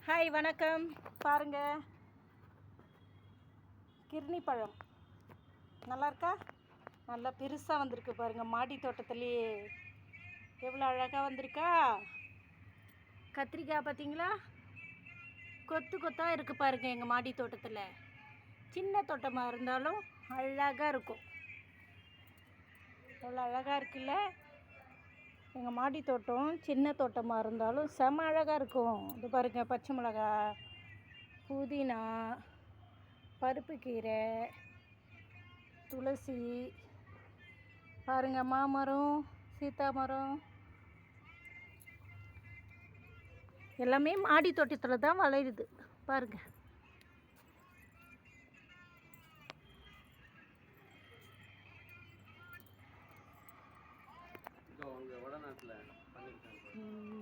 Hi வணக்கம். பாருங்கள், கிர்னி பழம் நல்லா இருக்கா? நல்லா பெருசாக வந்திருக்கு பாருங்கள். மாடி தோட்டத்துலேயே எவ்வளோ அழகாக வந்திருக்கா. கத்திரிக்காய் பார்த்தீங்களா? கொத்து கொத்தாக இருக்குது பாருங்கள். எங்கள் மாடி தோட்டத்தில் சின்ன தோட்டமாக இருந்தாலும் அழகாக இருக்கும். எவ்வளோ அழகாக இருக்குல்ல. எங்கள் மாடி தோட்டம் சின்ன தோட்டமாக இருந்தாலும் செம அழகாக இருக்கும். இது பாருங்கள், பச்சை மிளகா, புதினா, பருப்பு கீரை, துளசி, பாருங்கள் மாமரம், சீத்தா மரம் எல்லாமே மாடி தோட்டத்தில் தான் வளருது பாருங்கள். வடநாட்டில் பண்ணியிருக்காங்க.